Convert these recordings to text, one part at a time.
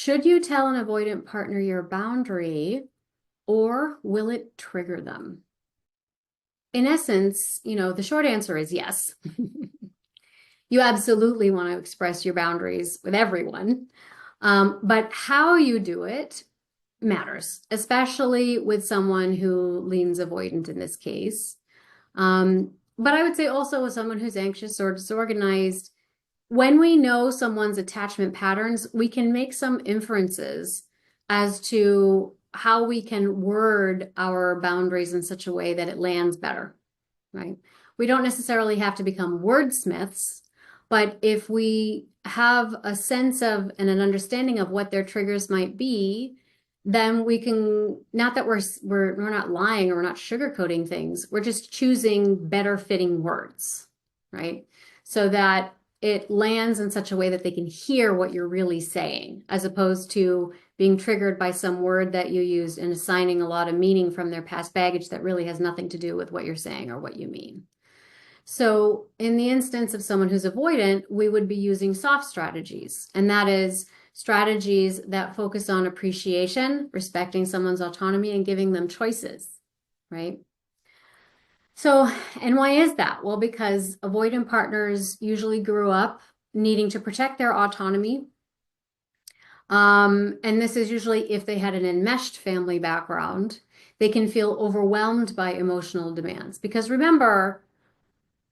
Should you tell an avoidant partner your boundary, or will it trigger them? In essence, the short answer is yes. You absolutely want to express your boundaries with everyone. But how you do it matters, especially with someone who leans avoidant in this case. But I would say also with someone who's anxious or disorganized, when we know someone's attachment patterns, we can make some inferences as to how we can word our boundaries in such a way that it lands better, right? We don't necessarily have to become wordsmiths, but if we have a sense of and an understanding of what their triggers might be, then we can, not that we're not lying or we're not sugarcoating things, we're just choosing better fitting words, right? So that it lands in such a way that they can hear what you're really saying, as opposed to being triggered by some word that you used and assigning a lot of meaning from their past baggage that really has nothing to do with what you're saying or what you mean. So in the instance of someone who's avoidant, we would be using soft strategies, and that is strategies that focus on appreciation, respecting someone's autonomy, and giving them choices, right? So, and why is that? Well, because avoidant partners usually grew up needing to protect their autonomy. And this is usually if they had an enmeshed family background, they can feel overwhelmed by emotional demands. Because remember,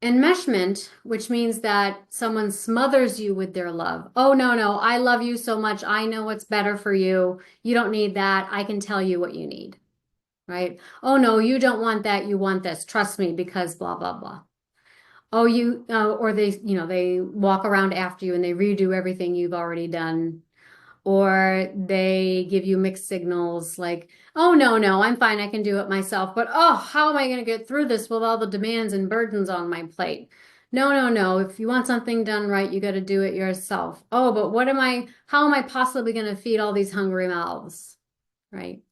enmeshment, which means that someone smothers you with their love. Oh, no, no, I love you so much. I know what's better for you. You don't need that. I can tell you what you need, right? Oh, no, you don't want that. You want this. Trust me, because blah, blah, blah. Oh, or they walk around after you and they redo everything you've already done. Or they give you mixed signals like, oh, no, no, I'm fine. I can do it myself. But oh, how am I going to get through this with all the demands and burdens on my plate? No, no, no. If you want something done right, you got to do it yourself. Oh, but how am I possibly going to feed all these hungry mouths? Right?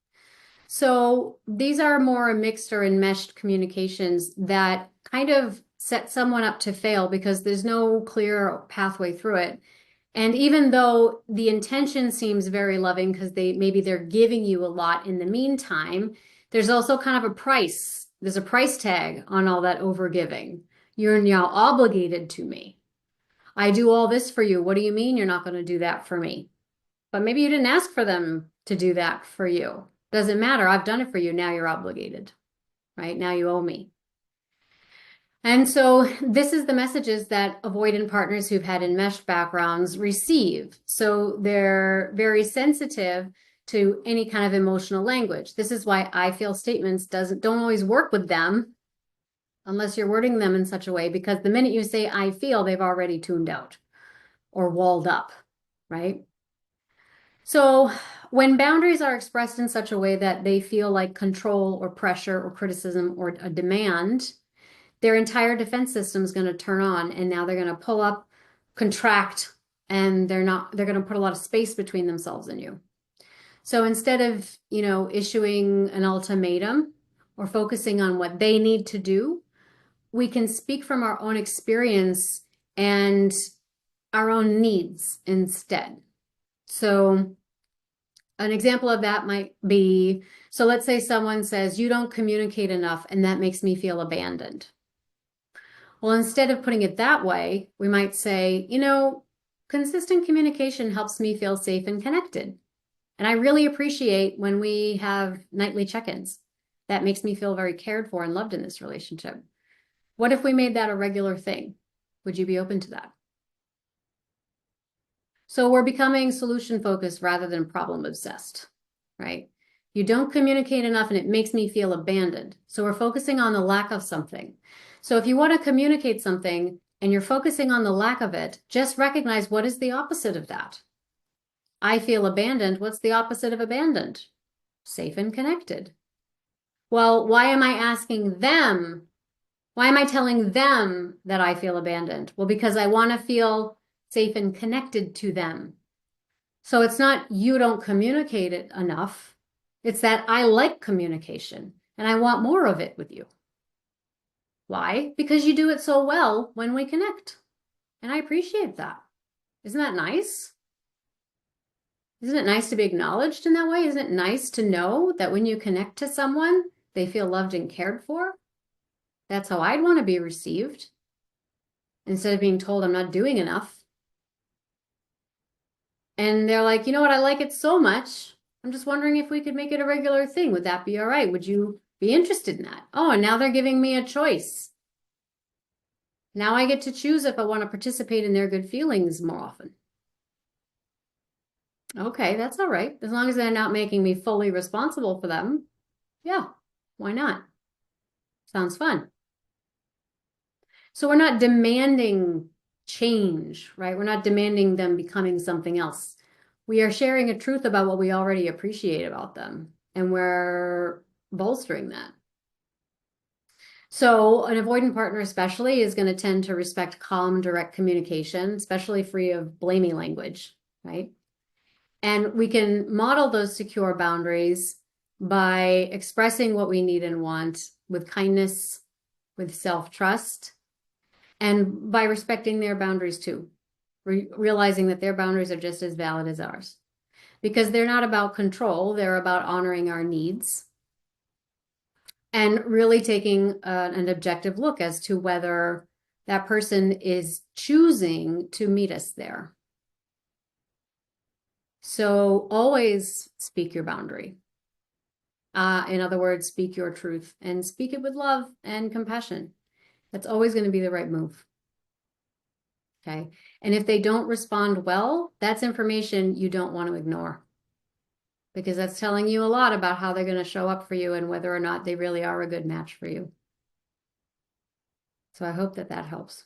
So these are more mixed or enmeshed communications that kind of set someone up to fail because there's no clear pathway through it. And even though the intention seems very loving because maybe they're giving you a lot in the meantime, there's also kind of a price. There's a price tag on all that overgiving. You're now obligated to me. I do all this for you. What do you mean you're not going to do that for me? But maybe you didn't ask for them to do that for you. Doesn't matter. I've done it for you. Now you're obligated, right? Now you owe me. And so this is the messages that avoidant partners who've had enmeshed backgrounds receive. So they're very sensitive to any kind of emotional language. This is why I feel statements don't always work with them unless you're wording them in such a way, because the minute you say I feel, they've already tuned out or walled up, right? So when boundaries are expressed in such a way that they feel like control or pressure or criticism or a demand, their entire defense system is going to turn on, and now they're going to pull up, contract, and they're going to put a lot of space between themselves and you. So instead of, issuing an ultimatum or focusing on what they need to do, we can speak from our own experience and our own needs instead. So an example of that might be, so let's say someone says, you don't communicate enough, and that makes me feel abandoned. Well, instead of putting it that way, we might say, consistent communication helps me feel safe and connected. And I really appreciate when we have nightly check-ins. That makes me feel very cared for and loved in this relationship. What if we made that a regular thing? Would you be open to that? So we're becoming solution focused rather than problem obsessed, right? You don't communicate enough and it makes me feel abandoned. So we're focusing on the lack of something. So if you want to communicate something and you're focusing on the lack of it, just recognize what is the opposite of that. I feel abandoned. What's the opposite of abandoned? Safe and connected. Well, why am I asking them? Why am I telling them that I feel abandoned? Well, because I want to feel safe and connected to them. So it's not you don't communicate it enough. It's that I like communication and I want more of it with you. Why? Because you do it so well when we connect. And I appreciate that. Isn't that nice? Isn't it nice to be acknowledged in that way? Isn't it nice to know that when you connect to someone, they feel loved and cared for? That's how I'd want to be received instead of being told I'm not doing enough. And they're like, you know what? I like it so much. I'm just wondering if we could make it a regular thing. Would that be all right? Would you be interested in that? Oh, and now they're giving me a choice. Now I get to choose if I want to participate in their good feelings more often. Okay, that's all right. As long as they're not making me fully responsible for them. Yeah, why not? Sounds fun. So we're not demanding change, right? We're not demanding them becoming something else. We are sharing a truth about what we already appreciate about them, and we're bolstering that. So an avoidant partner especially is going to tend to respect calm, direct communication, especially free of blaming language, right? And we can model those secure boundaries by expressing what we need and want with kindness, with self-trust, and by respecting their boundaries too, realizing that their boundaries are just as valid as ours. Because they're not about control, they're about honoring our needs and really taking an objective look as to whether that person is choosing to meet us there. So always speak your boundary. In other words, speak your truth and speak it with love and compassion. That's always going to be the right move. Okay. And if they don't respond well, that's information you don't want to ignore because that's telling you a lot about how they're going to show up for you and whether or not they really are a good match for you. So I hope that that helps.